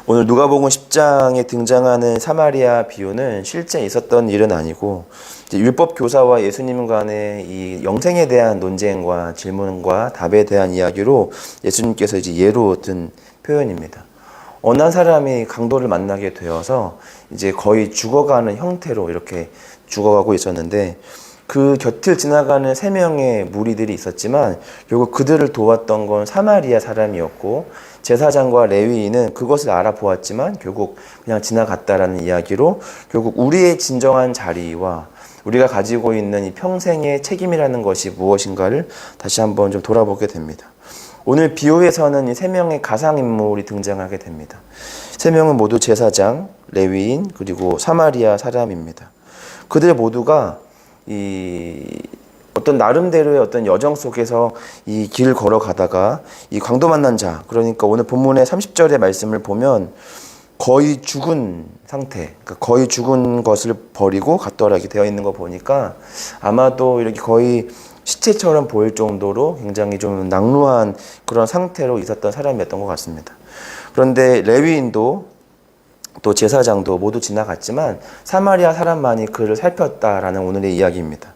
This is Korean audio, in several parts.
오늘 누가복음 10장에 등장하는 사마리아 비유는 실제 있었던 일은 아니고 이제 율법 교사와 예수님 간의 이 영생에 대한 논쟁과 질문과 답에 대한 이야기로 예수님께서 이제 예로 든 표현입니다. 어느 한 사람이 강도를 만나게 되어서 이제 거의 죽어가는 형태로 이렇게 죽어가고 있었는데 그 곁을 지나가는 3명의 무리들이 있었지만 결국 그들을 도왔던 건 사마리아 사람이었고 제사장과 레위인은 그것을 알아보았지만 결국 그냥 지나갔다라는 이야기로 결국 우리의 진정한 자리와 우리가 가지고 있는 이 평생의 책임이라는 것이 무엇인가를 다시 한번 좀 돌아보게 됩니다. 오늘 비유에서는 이 3명의 가상인물이 등장하게 됩니다. 3명은 모두 제사장, 레위인, 그리고 사마리아 사람입니다. 그들 모두가 이 어떤 나름대로의 어떤 여정 속에서 이 길을 걸어가다가 이 강도 만난 자, 그러니까 오늘 본문의 30절의 말씀을 보면 거의 죽은 상태, 그러니까 거의 죽은 것을 버리고 갔더라 이렇게 되어 있는 거 보니까 아마도 이렇게 거의 시체처럼 보일 정도로 굉장히 좀 낙루한 그런 상태로 있었던 사람이었던 것 같습니다. 그런데 레위인도 또 제사장도 모두 지나갔지만 사마리아 사람만이 그를 살폈다라는 오늘의 이야기입니다.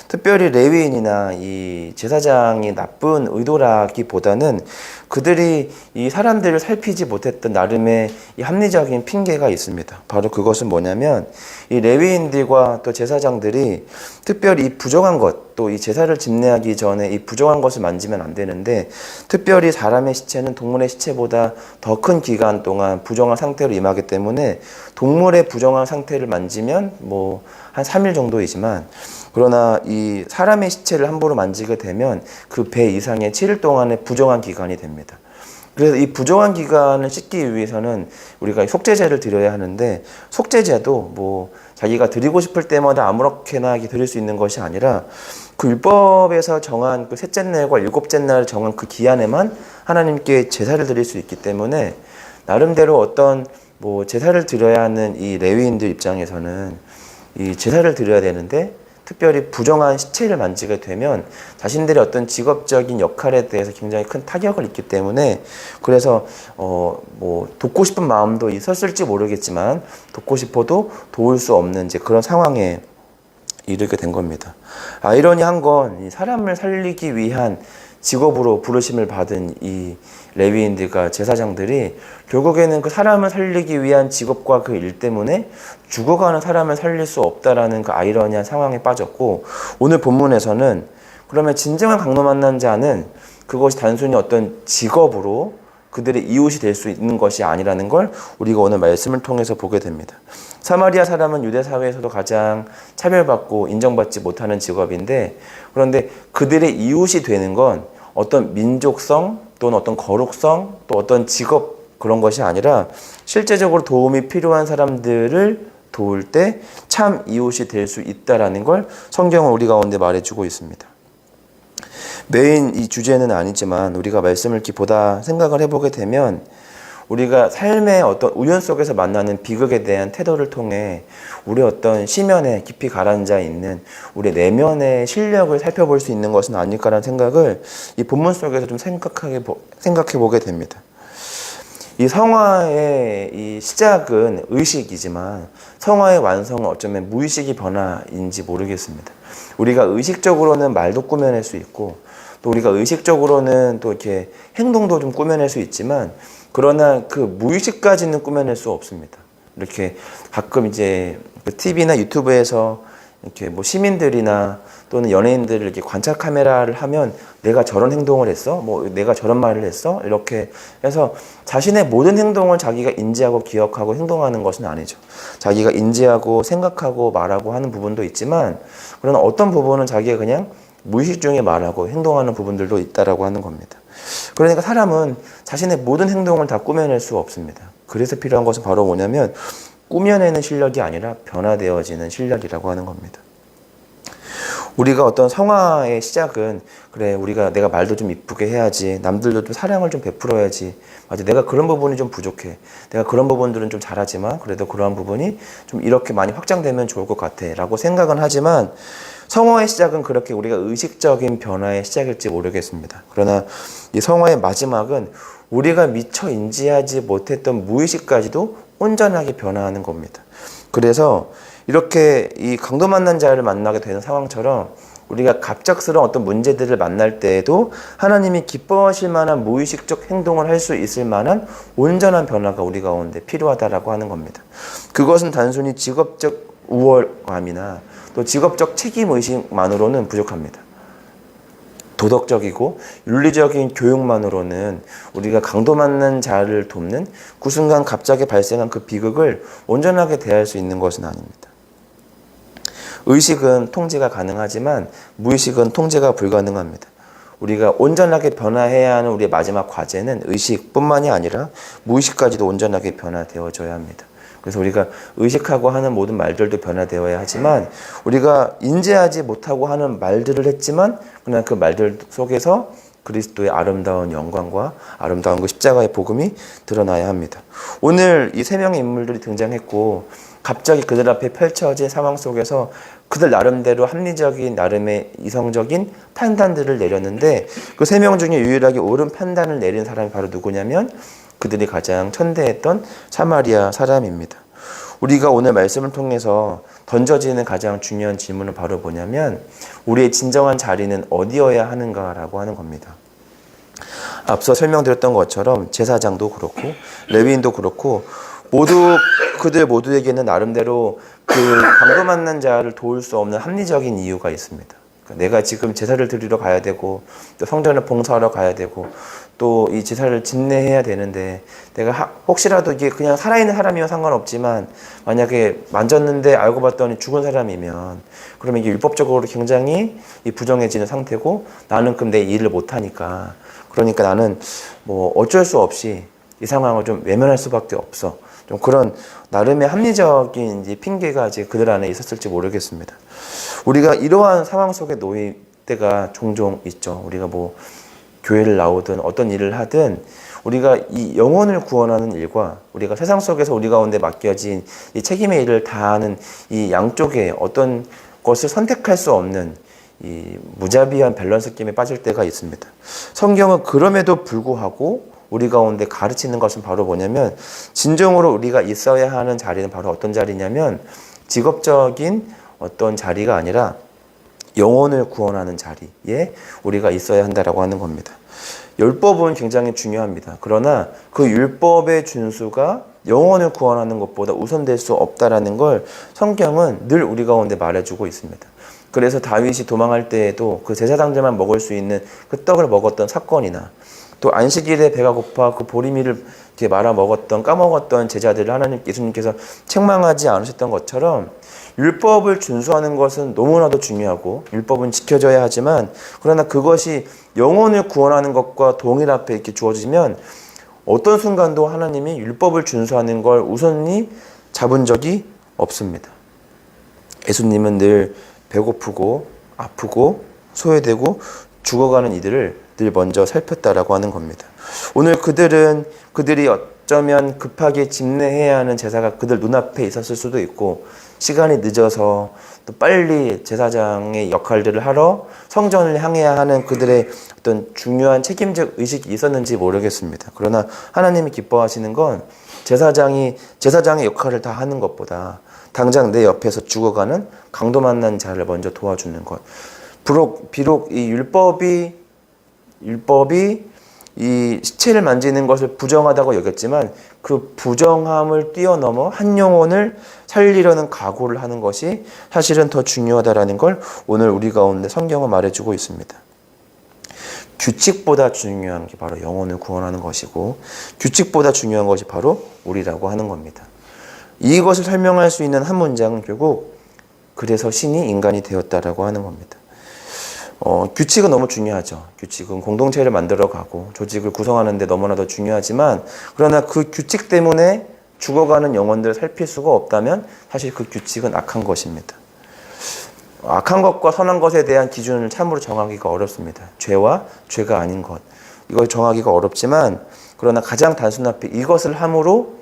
특별히 레위인이나 이 제사장이 나쁜 의도라기보다는 그들이 이 사람들을 살피지 못했던 나름의 이 합리적인 핑계가 있습니다. 바로 그것은 뭐냐면 이 레위인들과 또 제사장들이 특별히 이 부정한 것, 또 이 제사를 집례하기 전에 이 부정한 것을 만지면 안 되는데 특별히 사람의 시체는 동물의 시체보다 더 큰 기간 동안 부정한 상태로 임하기 때문에 동물의 부정한 상태를 만지면 뭐 한 3일 정도이지만 그러나 이 사람의 시체를 함부로 만지게 되면 그 배 이상의 7일 동안의 부정한 기간이 됩니다. 그래서 이 부정한 기간을 씻기 위해서는 우리가 속죄제를 드려야 하는데 속죄제도 뭐 자기가 드리고 싶을 때마다 아무렇게나 드릴 수 있는 것이 아니라 그 율법에서 정한 그 셋째 날과 일곱째 날을 정한 그 기한에만 하나님께 제사를 드릴 수 있기 때문에 나름대로 어떤 뭐 제사를 드려야 하는 이 레위인들 입장에서는 이 제사를 드려야 되는데 특별히 부정한 시체를 만지게 되면 자신들의 어떤 직업적인 역할에 대해서 굉장히 큰 타격을 입기 때문에 그래서 뭐 돕고 싶은 마음도 있었을지 모르겠지만 돕고 싶어도 도울 수 없는 이제 그런 상황에 이르게 된 겁니다. 아이러니한 건 사람을 살리기 위한 직업으로 부르심을 받은 이 레위인들과 제사장들이 결국에는 그 사람을 살리기 위한 직업과 그 일 때문에 죽어가는 사람을 살릴 수 없다라는 그 아이러니한 상황에 빠졌고 오늘 본문에서는 그러면 진정한 강도 만난 자는 그것이 단순히 어떤 직업으로 그들의 이웃이 될 수 있는 것이 아니라는 걸 우리가 오늘 말씀을 통해서 보게 됩니다. 사마리아 사람은 유대 사회에서도 가장 차별받고 인정받지 못하는 직업인데 그런데 그들의 이웃이 되는 건 어떤 민족성 또는 어떤 거룩성 또 어떤 직업 그런 것이 아니라 실제적으로 도움이 필요한 사람들을 도울 때 참 이웃이 될 수 있다라는 걸 성경은 우리 가운데 말해주고 있습니다. 메인 이 주제는 아니지만 우리가 말씀을 이렇게 보다 생각을 해보게 되면 우리가 삶의 어떤 우연 속에서 만나는 비극에 대한 태도를 통해 우리 어떤 시면에 깊이 가라앉아 있는 우리 내면의 실력을 살펴볼 수 있는 것은 아닐까라는 생각을 이 본문 속에서 좀 생각해 보게 됩니다. 이 성화의 이 시작은 의식이지만 성화의 완성은 어쩌면 무의식의 변화인지 모르겠습니다. 우리가 의식적으로는 말도 꾸며낼 수 있고 또 우리가 의식적으로는 또 이렇게 행동도 좀 꾸며낼 수 있지만 그러나 그 무의식까지는 꾸며낼 수 없습니다. 이렇게 가끔 이제 TV나 유튜브에서 이렇게 뭐 시민들이나 또는 연예인들을 이렇게 관찰 카메라를 하면 내가 저런 행동을 했어? 뭐 내가 저런 말을 했어? 이렇게 해서 자신의 모든 행동을 자기가 인지하고 기억하고 행동하는 것은 아니죠. 자기가 인지하고 생각하고 말하고 하는 부분도 있지만 그러나 어떤 부분은 자기가 그냥 무의식 중에 말하고 행동하는 부분들도 있다라고 하는 겁니다. 그러니까 사람은 자신의 모든 행동을 다 꾸며낼 수 없습니다. 그래서 필요한 것은 바로 뭐냐면 꾸며내는 실력이 아니라 변화되어지는 실력이라고 하는 겁니다. 우리가 어떤 성화의 시작은 그래 내가 말도 좀 이쁘게 해야지, 남들도 좀 사랑을 좀 베풀어야지, 맞아 내가 그런 부분이 좀 부족해, 내가 그런 부분들은 좀 잘하지만 그래도 그러한 부분이 좀 이렇게 많이 확장되면 좋을 것 같아 라고 생각은 하지만, 성화의 시작은 그렇게 우리가 의식적인 변화의 시작일지 모르겠습니다. 그러나 이 성화의 마지막은 우리가 미처 인지하지 못했던 무의식까지도 온전하게 변화하는 겁니다. 그래서 이렇게 이 강도 만난 자를 만나게 되는 상황처럼 우리가 갑작스러운 어떤 문제들을 만날 때에도 하나님이 기뻐하실 만한 무의식적 행동을 할 수 있을 만한 온전한 변화가 우리 가운데 필요하다라고 하는 겁니다. 그것은 단순히 직업적 우월감이나 또 직업적 책임의식만으로는 부족합니다. 도덕적이고 윤리적인 교육만으로는 우리가 강도 맞는 자를 돕는 그 순간 갑자기 발생한 그 비극을 온전하게 대할 수 있는 것은 아닙니다. 의식은 통제가 가능하지만 무의식은 통제가 불가능합니다. 우리가 온전하게 변화해야 하는 우리의 마지막 과제는 의식뿐만이 아니라 무의식까지도 온전하게 변화되어져야 합니다. 그래서 우리가 의식하고 하는 모든 말들도 변화되어야 하지만, 우리가 인지하지 못하고 하는 말들을 했지만 그냥 그 말들 속에서 그리스도의 아름다운 영광과 아름다운 그 십자가의 복음이 드러나야 합니다. 오늘 이 세 명의 인물들이 등장했고 갑자기 그들 앞에 펼쳐진 상황 속에서 그들 나름대로 합리적인, 나름의 이성적인 판단들을 내렸는데, 그 세 명 중에 유일하게 옳은 판단을 내린 사람이 바로 누구냐면 그들이 가장 천대했던 사마리아 사람입니다. 우리가 오늘 말씀을 통해서 던져지는 가장 중요한 질문은 바로 뭐냐면, 우리의 진정한 자리는 어디여야 하는가라고 하는 겁니다. 앞서 설명드렸던 것처럼 제사장도 그렇고 레위인도 그렇고 그들 모두에게는 나름대로 그 강도 만난 자를 도울 수 없는 합리적인 이유가 있습니다. 그러니까 내가 지금 제사를 드리러 가야 되고 또 성전을 봉사하러 가야 되고 또 이 제사를 집례해야 되는데, 내가 혹시라도 이게 그냥 살아있는 사람이면 상관없지만 만약에 만졌는데 알고 봤더니 죽은 사람이면 그러면 이게 율법적으로 굉장히 부정해지는 상태고, 나는 그럼 내 일을 못하니까, 그러니까 나는 뭐 어쩔 수 없이 이 상황을 좀 외면할 수밖에 없어. 좀 그런 나름의 합리적인 이제 핑계가 이제 그들 안에 있었을지 모르겠습니다. 우리가 이러한 상황 속에 놓일 때가 종종 있죠. 우리가 뭐 교회를 나오든 어떤 일을 하든 우리가 이 영혼을 구원하는 일과 우리가 세상 속에서 우리 가운데 맡겨진 이 책임의 일을 다하는 이 양쪽에 어떤 것을 선택할 수 없는 이 무자비한 밸런스 게임에 빠질 때가 있습니다. 성경은 그럼에도 불구하고 우리 가운데 가르치는 것은 바로 뭐냐면, 진정으로 우리가 있어야 하는 자리는 바로 어떤 자리냐면 직업적인 어떤 자리가 아니라 영혼을 구원하는 자리에 우리가 있어야 한다라고 하는 겁니다. 율법은 굉장히 중요합니다. 그러나 그 율법의 준수가 영혼을 구원하는 것보다 우선될 수 없다라는 걸 성경은 늘 우리 가운데 말해주고 있습니다. 그래서 다윗이 도망할 때에도 그 제사장들만 먹을 수 있는 그 떡을 먹었던 사건이나, 또 안식일에 배가 고파 그 보리미를 이렇게 말아 먹었던, 까먹었던 제자들을 예수님께서 책망하지 않으셨던 것처럼, 율법을 준수하는 것은 너무나도 중요하고 율법은 지켜져야 하지만, 그러나 그것이 영혼을 구원하는 것과 동일하게 이렇게 주어지면 어떤 순간도 하나님이 율법을 준수하는 걸 우선히 잡은 적이 없습니다. 예수님은 늘 배고프고 아프고 소외되고 죽어가는 이들을 늘 먼저 살폈다라고 하는 겁니다. 오늘 그들이 어쩌면 급하게 집례해야 하는 제사가 그들 눈앞에 있었을 수도 있고, 시간이 늦어서 또 빨리 제사장의 역할들을 하러 성전을 향해야 하는 그들의 어떤 중요한 책임적 의식이 있었는지 모르겠습니다. 그러나 하나님이 기뻐하시는 건 제사장의 역할을 다 하는 것보다 당장 내 옆에서 죽어가는 강도 만난 자를 먼저 도와주는 것. 비록 이 율법이 이 시체를 만지는 것을 부정하다고 여겼지만, 그 부정함을 뛰어넘어 한 영혼을 살리려는 각오를 하는 것이 사실은 더 중요하다라는 걸 오늘 우리 가운데 성경은 말해주고 있습니다. 규칙보다 중요한 게 바로 영혼을 구원하는 것이고, 규칙보다 중요한 것이 바로 우리라고 하는 겁니다. 이것을 설명할 수 있는 한 문장은 결국 그래서 신이 인간이 되었다라고 하는 겁니다. 규칙은 너무 중요하죠. 규칙은 공동체를 만들어가고 조직을 구성하는 데 너무나도 중요하지만, 그러나 그 규칙 때문에 죽어가는 영혼들을 살필 수가 없다면 사실 그 규칙은 악한 것입니다. 악한 것과 선한 것에 대한 기준을 참으로 정하기가 어렵습니다. 죄와 죄가 아닌 것. 이걸 정하기가 어렵지만 그러나 가장 단순하게 이것을 함으로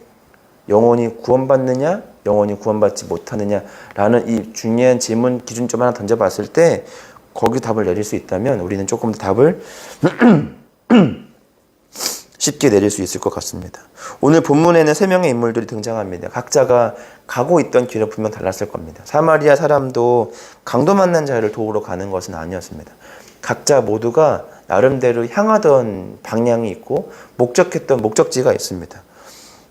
영원히 구원받느냐 영원히 구원받지 못하느냐라는 이 중요한 질문 기준점 하나 던져봤을 때 거기 답을 내릴 수 있다면 우리는 조금 더 답을 쉽게 내릴 수 있을 것 같습니다. 오늘 본문에는 3명의 인물들이 등장합니다. 각자가 가고 있던 길은 분명 달랐을 겁니다. 사마리아 사람도 강도 만난 자를 도우러 가는 것은 아니었습니다. 각자 모두가 나름대로 향하던 방향이 있고 목적했던 목적지가 있습니다.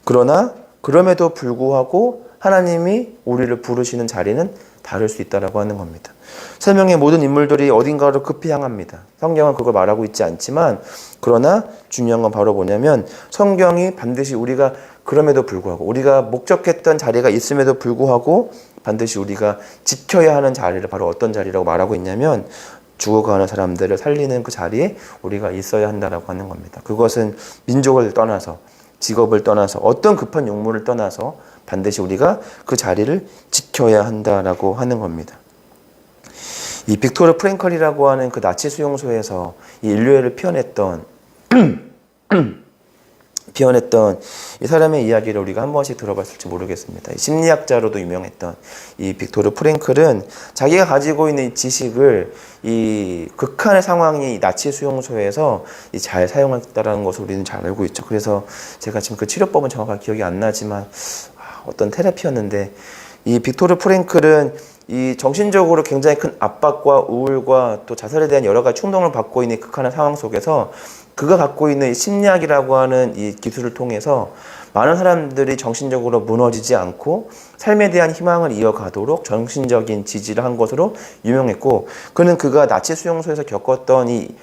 그러나 그럼에도 불구하고 하나님이 우리를 부르시는 자리는 다를 수 있다고 하는 겁니다. 3명의 모든 인물들이 어딘가로 급히 향합니다. 성경은 그걸 말하고 있지 않지만 그러나 중요한 건 바로 뭐냐면 성경이 반드시 우리가 그럼에도 불구하고 우리가 목적했던 자리가 있음에도 불구하고 반드시 우리가 지켜야 하는 자리를 바로 어떤 자리라고 말하고 있냐면 죽어가는 사람들을 살리는 그 자리에 우리가 있어야 한다라고 하는 겁니다. 그것은 민족을 떠나서 직업을 떠나서 어떤 급한 욕망을 떠나서 반드시 우리가 그 자리를 지켜야 한다라고 하는 겁니다. 이 빅토르 프랭클이라고 하는 그 나치 수용소에서 이 인류애를 피워냈던 이 사람의 이야기를 우리가 한 번씩 들어봤을지 모르겠습니다. 심리학자로도 유명했던 이 빅토르 프랭클은 자기가 가지고 있는 이 지식을 이 극한의 상황이 나치 수용소에서 잘 사용했다는 것을 우리는 잘 알고 있죠. 그래서 제가 지금 그 치료법은 정확하게 기억이 안 나지만 어떤 테라피였는데 이 빅토르 프랭클은 이 정신적으로 굉장히 큰 압박과 우울과 또 자살에 대한 여러 가지 충동을 받고 있는 극한의 상황 속에서 그가 갖고 있는 이 심리학이라고 하는 이 기술을 통해서 많은 사람들이 정신적으로 무너지지 않고 삶에 대한 희망을 이어가도록 정신적인 지지를 한 것으로 유명했고 그가 나치 수용소에서 겪었던 이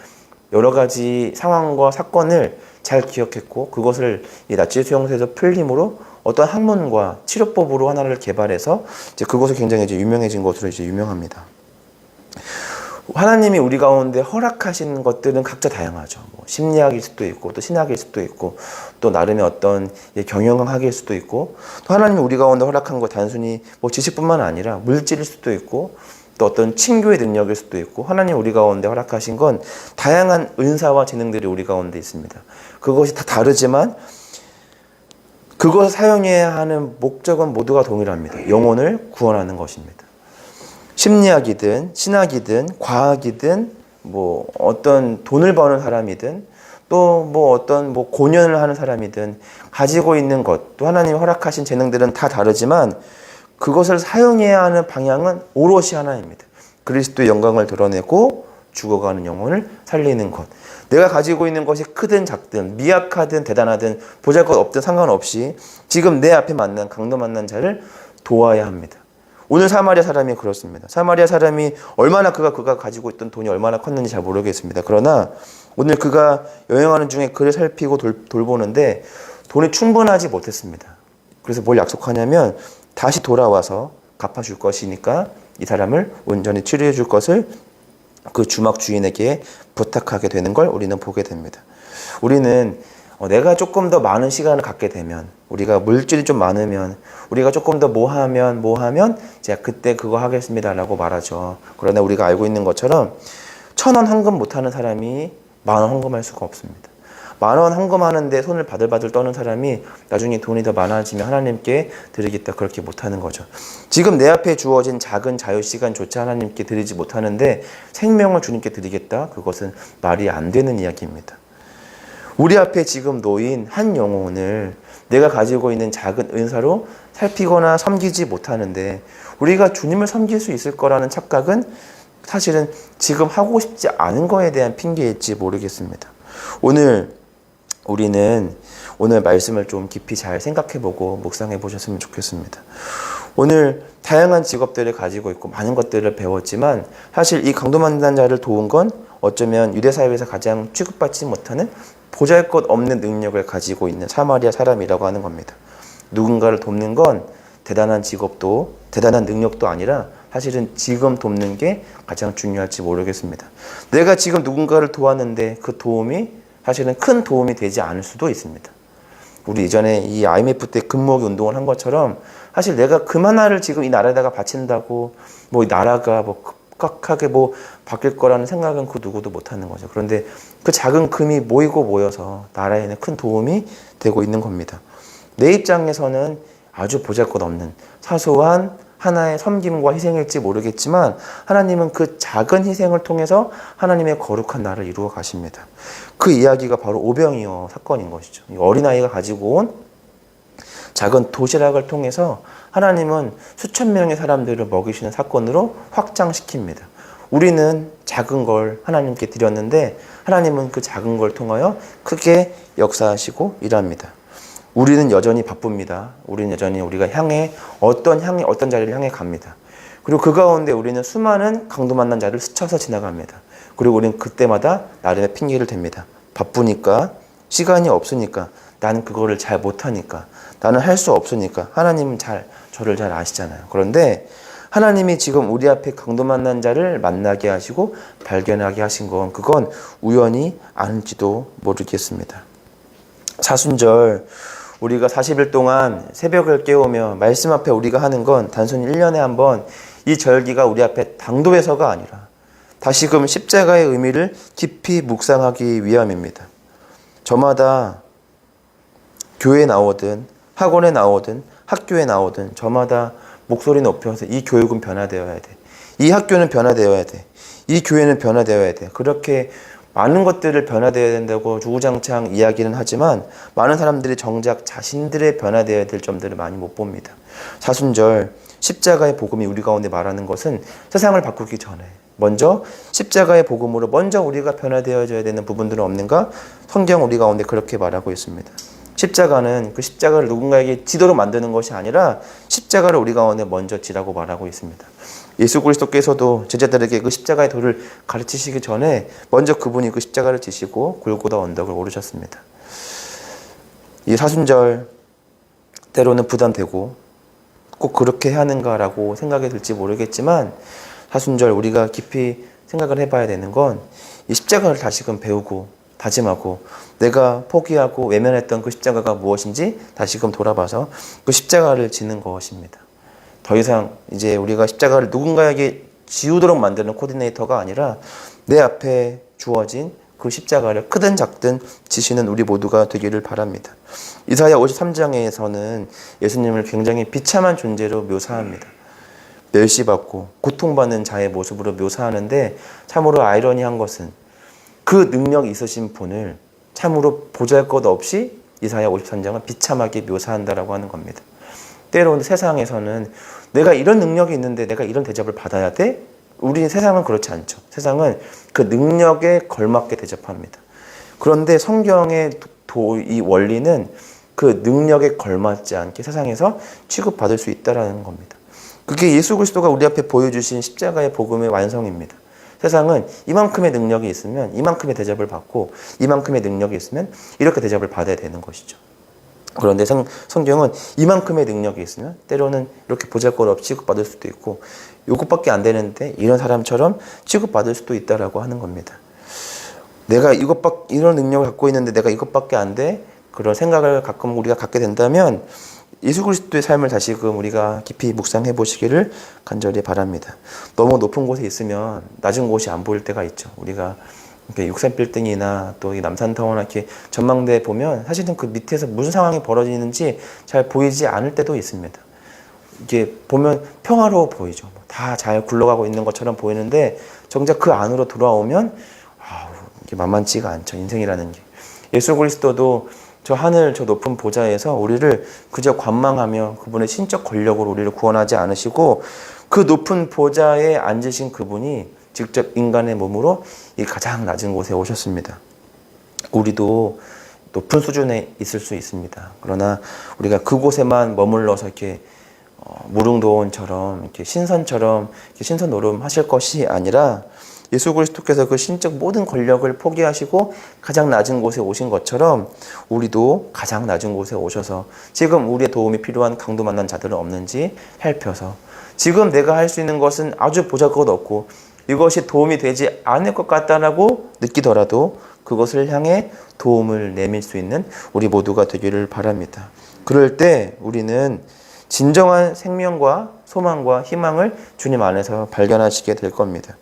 여러 가지 상황과 사건을 잘 기억했고 그것을 이 나치 수용소에서 풀림으로 어떤 학문과 치료법으로 하나를 개발해서 이제 그것을 굉장히 이제 유명해진 것으로 이제 유명합니다. 하나님이 우리 가운데 허락하신 것들은 각자 다양하죠. 뭐 심리학일 수도 있고 또 신학일 수도 있고 또 나름의 어떤 경영학일 수도 있고 또 하나님이 우리 가운데 허락한 거 단순히 뭐 지식뿐만 아니라 물질일 수도 있고 또 어떤 친교의 능력일 수도 있고 하나님 우리 가운데 허락하신 건 다양한 은사와 재능들이 우리 가운데 있습니다. 그것이 다 다르지만 그것을 사용해야 하는 목적은 모두가 동일합니다. 영혼을 구원하는 것입니다. 심리학이든 신학이든 과학이든 뭐 어떤 돈을 버는 사람이든 또 뭐 어떤 뭐 공연을 하는 사람이든 가지고 있는 것 또 하나님이 허락하신 재능들은 다 다르지만 그것을 사용해야 하는 방향은 오롯이 하나입니다. 그리스도의 영광을 드러내고 죽어가는 영혼을 살리는 것. 내가 가지고 있는 것이 크든 작든 미약하든 대단하든 보잘것 없든 상관없이 지금 내 앞에 만난 강도 만난 자를 도와야 합니다. 오늘 사마리아 사람이 그렇습니다. 사마리아 사람이 얼마나 그가 가지고 있던 돈이 얼마나 컸는지 잘 모르겠습니다. 그러나 오늘 그가 여행하는 중에 그를 살피고 돌보는데 돈이 충분하지 못했습니다. 그래서 뭘 약속하냐면 다시 돌아와서 갚아줄 것이니까 이 사람을 온전히 치료해 줄 것을 그 주막 주인에게 부탁하게 되는 걸 우리는 보게 됩니다. 우리는 내가 조금 더 많은 시간을 갖게 되면 우리가 물질이 좀 많으면 우리가 조금 더 뭐 하면 제가 그때 그거 하겠습니다라고 말하죠. 그러나 우리가 알고 있는 것처럼 1,000원 헌금 못하는 사람이 10,000원 헌금할 수가 없습니다. 10,000원 헌금하는데 손을 바들바들 떠는 사람이 나중에 돈이 더 많아지면 하나님께 드리겠다 그렇게 못하는 거죠. 지금 내 앞에 주어진 작은 자유시간조차 하나님께 드리지 못하는데 생명을 주님께 드리겠다 그것은 말이 안 되는 이야기입니다. 우리 앞에 지금 놓인 한 영혼을 내가 가지고 있는 작은 은사로 살피거나 섬기지 못하는데 우리가 주님을 섬길 수 있을 거라는 착각은 사실은 지금 하고 싶지 않은 거에 대한 핑계일지 모르겠습니다. 우리는 오늘 말씀을 좀 깊이 잘 생각해보고 묵상해 보셨으면 좋겠습니다. 오늘 다양한 직업들을 가지고 있고 많은 것들을 배웠지만 사실 이 강도 만난 자를 도운 건 어쩌면 유대사회에서 가장 취급받지 못하는 보잘것없는 능력을 가지고 있는 사마리아 사람이라고 하는 겁니다. 누군가를 돕는 건 대단한 직업도 대단한 능력도 아니라 사실은 지금 돕는 게 가장 중요할지 모르겠습니다. 내가 지금 누군가를 도왔는데 그 도움이 사실은 큰 도움이 되지 않을 수도 있습니다. 우리 이전에 이 IMF 때 근무하기 운동을 한 것처럼 사실 내가 금 하나를 지금 이 나라에다가 바친다고 뭐 이 나라가 뭐 급격하게 뭐 바뀔 거라는 생각은 그 누구도 못 하는 거죠. 그런데 그 작은 금이 모이고 모여서 나라에는 큰 도움이 되고 있는 겁니다. 내 입장에서는 아주 보잘것없는 사소한 하나의 섬김과 희생일지 모르겠지만 하나님은 그 작은 희생을 통해서 하나님의 거룩한 나라를 이루어 가십니다. 그 이야기가 바로 오병이어 사건인 것이죠. 어린아이가 가지고 온 작은 도시락을 통해서 하나님은 수천 명의 사람들을 먹이시는 사건으로 확장시킵니다. 우리는 작은 걸 하나님께 드렸는데 하나님은 그 작은 걸 통하여 크게 역사하시고 일합니다. 우리는 여전히 바쁩니다. 우리는 여전히 우리가 어떤 자리를 향해 갑니다. 그리고 그 가운데 우리는 수많은 강도 만난 자를 스쳐서 지나갑니다. 그리고 우리는 그때마다 나름의 핑계를 댑니다. 바쁘니까, 시간이 없으니까, 나는 그거를 잘 못하니까, 나는 할 수 없으니까. 하나님은 저를 잘 아시잖아요. 그런데 하나님이 지금 우리 앞에 강도 만난 자를 만나게 하시고 발견하게 하신 건 그건 우연이 아닐지도 모르겠습니다. 사순절 우리가 40일 동안 새벽을 깨우며 말씀 앞에 우리가 하는 건 단순히 1년에 한 번 이 절기가 우리 앞에 당도해서가 아니라 다시금 십자가의 의미를 깊이 묵상하기 위함입니다. 저마다 교회에 나오든 학원에 나오든 학교에 나오든 저마다 목소리 높여서 이 교육은 변화되어야 돼. 이 학교는 변화되어야 돼. 이 교회는 변화되어야 돼. 그렇게 많은 것들을 변화되어야 된다고 주구장창 이야기는 하지만 많은 사람들이 정작 자신들의 변화되어야 될 점들을 많이 못 봅니다. 사순절 십자가의 복음이 우리 가운데 말하는 것은 세상을 바꾸기 전에 먼저 십자가의 복음으로 먼저 우리가 변화되어져야 되는 부분들은 없는가? 성경 우리 가운데 그렇게 말하고 있습니다. 십자가는 그 십자가를 누군가에게 지도로 만드는 것이 아니라 십자가를 우리 가운데 먼저 지라고 말하고 있습니다. 예수 그리스도께서도 제자들에게 그 십자가의 도를 가르치시기 전에 먼저 그분이 그 십자가를 지시고 골고다 언덕을 오르셨습니다. 이 사순절 때로는 부담되고 꼭 그렇게 하는가라고 생각이 들지 모르겠지만 사순절 우리가 깊이 생각을 해봐야 되는 건 이 십자가를 다시금 배우고 다짐하고 내가 포기하고 외면했던 그 십자가가 무엇인지 다시금 돌아봐서 그 십자가를 지는 것입니다. 더 이상 이제 우리가 십자가를 누군가에게 지우도록 만드는 코디네이터가 아니라 내 앞에 주어진 그 십자가를 크든 작든 지시는 우리 모두가 되기를 바랍니다. 이사야 53장에서는 예수님을 굉장히 비참한 존재로 묘사합니다. 멸시받고 고통받는 자의 모습으로 묘사하는데 참으로 아이러니한 것은 그 능력이 있으신 분을 참으로 보잘것없이 이사야 53장은 비참하게 묘사한다라고 하는 겁니다. 때로는 세상에서는 내가 이런 능력이 있는데 내가 이런 대접을 받아야 돼? 우리 세상은 그렇지 않죠. 세상은 그 능력에 걸맞게 대접합니다. 그런데 성경의 이 원리는 그 능력에 걸맞지 않게 세상에서 취급받을 수 있다는 겁니다. 그게 예수 그리스도가 우리 앞에 보여주신 십자가의 복음의 완성입니다. 세상은 이만큼의 능력이 있으면 이만큼의 대접을 받고 이만큼의 능력이 있으면 이렇게 대접을 받아야 되는 것이죠. 그런데 성경은 이만큼의 능력이 있으면 때로는 이렇게 보잘것없이 취급받을 수도 있고 이것밖에 안 되는데 이런 사람처럼 취급받을 수도 있다라고 하는 겁니다. 내가 이런 능력을 갖고 있는데 내가 이것밖에 안 돼? 그런 생각을 가끔 우리가 갖게 된다면 예수 그리스도의 삶을 다시금 우리가 깊이 묵상해 보시기를 간절히 바랍니다. 너무 높은 곳에 있으면 낮은 곳이 안 보일 때가 있죠. 우리가 이렇게 63빌딩이나 또 이 남산타워나 이렇게 전망대에 보면 사실은 그 밑에서 무슨 상황이 벌어지는지 잘 보이지 않을 때도 있습니다. 이게 보면 평화로워 보이죠. 다 잘 굴러가고 있는 것처럼 보이는데 정작 그 안으로 돌아오면 이게 만만치가 않죠. 인생이라는 게. 예수 그리스도도 저 하늘 저 높은 보좌에서 우리를 그저 관망하며 그분의 신적 권력으로 우리를 구원하지 않으시고 그 높은 보좌에 앉으신 그분이 직접 인간의 몸으로 이 가장 낮은 곳에 오셨습니다. 우리도 높은 수준에 있을 수 있습니다. 그러나 우리가 그곳에만 머물러서 이렇게 무릉도원처럼 이렇게 신선처럼 이렇게 신선 노름하실 것이 아니라 예수 그리스도께서 그 신적 모든 권력을 포기하시고 가장 낮은 곳에 오신 것처럼 우리도 가장 낮은 곳에 오셔서 지금 우리의 도움이 필요한 강도 만난 자들은 없는지 살펴서 지금 내가 할 수 있는 것은 아주 보잘것없고 이것이 도움이 되지 않을 것 같다라고 느끼더라도 그것을 향해 도움을 내밀 수 있는 우리 모두가 되기를 바랍니다. 그럴 때 우리는 진정한 생명과 소망과 희망을 주님 안에서 발견하시게 될 겁니다.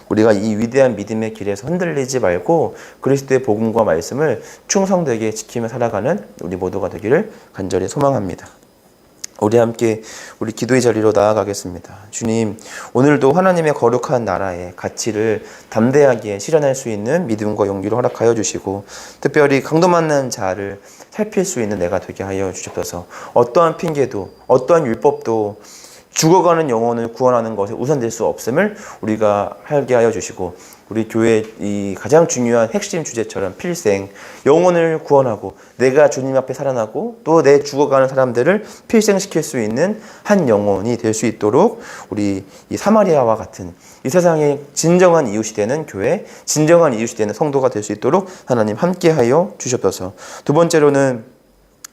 우리가 이 위대한 믿음의 길에서 흔들리지 말고 그리스도의 복음과 말씀을 충성되게 지키며 살아가는 우리 모두가 되기를 간절히 소망합니다. 우리 함께 우리 기도의 자리로 나아가겠습니다. 주님, 오늘도 하나님의 거룩한 나라의 가치를 담대하게 실현할 수 있는 믿음과 용기를 허락하여 주시고, 특별히 강도 만난 자를 살필 수 있는 내가 되게 하여 주시옵소서. 어떠한 핑계도, 어떠한 율법도 죽어가는 영혼을 구원하는 것에 우선될 수 없음을 우리가 알게 하여 주시고, 우리 교회의 이 가장 중요한 핵심 주제처럼 필생, 영혼을 구원하고 내가 주님 앞에 살아나고 또 내 죽어가는 사람들을 필생시킬 수 있는 한 영혼이 될 수 있도록 우리 이 사마리아와 같은 이 세상의 진정한 이웃이 되는 교회, 진정한 이웃이 되는 성도가 될 수 있도록 하나님 함께하여 주시옵소서. 두 번째로는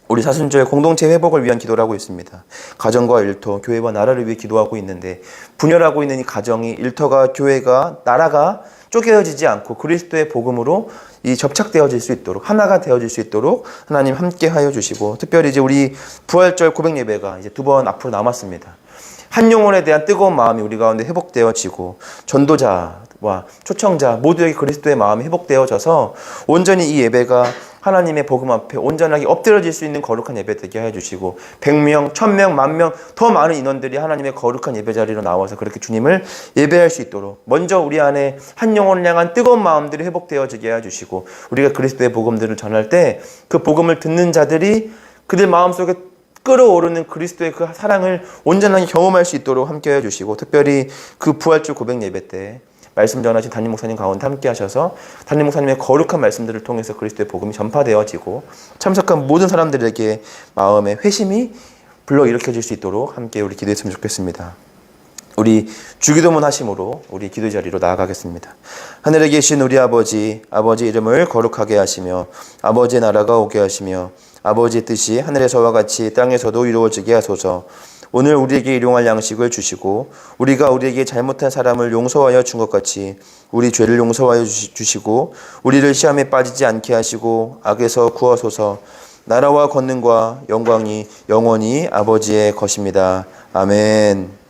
우리 사순절 공동체 회복을 위한 기도를 하고 있습니다. 가정과 일터, 교회와 나라를 위해 기도하고 있는데, 분열하고 있는 이 가정이, 일터가, 교회가, 나라가 쪼개어지지 않고 그리스도의 복음으로 이 접착되어질 수 있도록, 하나가 되어질 수 있도록 하나님 함께 하여 주시고, 특별히 이제 우리 부활절 고백 예배가 이제 2번 앞으로 남았습니다. 한 영혼에 대한 뜨거운 마음이 우리 가운데 회복되어지고, 전도자와 초청자 모두에게 그리스도의 마음이 회복되어져서 온전히 이 예배가 하나님의 복음 앞에 온전하게 엎드려질 수 있는 거룩한 예배 되게 하여 주시고, 100명, 1000명, 10,000명 더 많은 인원들이 하나님의 거룩한 예배 자리로 나와서 그렇게 주님을 예배할 수 있도록 먼저 우리 안에 한 영혼을 향한 뜨거운 마음들이 회복되어지게 하여 주시고, 우리가 그리스도의 복음들을 전할 때 그 복음을 듣는 자들이 그들 마음속에 끓어오르는 그리스도의 그 사랑을 온전하게 경험할 수 있도록 함께 해주시고, 특별히 그 부활절 고백 예배 때 말씀 전하신 담임 목사님 가운데 함께 하셔서 담임 목사님의 거룩한 말씀들을 통해서 그리스도의 복음이 전파되어지고 참석한 모든 사람들에게 마음의 회심이 불러일으켜질 수 있도록 함께 우리 기도했으면 좋겠습니다. 우리 주기도문 하심으로 우리 기도 자리로 나아가겠습니다. 하늘에 계신 우리 아버지, 아버지 이름을 거룩하게 하시며 아버지의 나라가 오게 하시며 아버지의 뜻이 하늘에서와 같이 땅에서도 이루어지게 하소서. 오늘 우리에게 일용할 양식을 주시고 우리가 우리에게 잘못한 사람을 용서하여 준 것 같이 우리 죄를 용서하여 주시고 우리를 시험에 빠지지 않게 하시고 악에서 구하소서. 나라와 권능과 영광이 영원히 아버지의 것입니다. 아멘.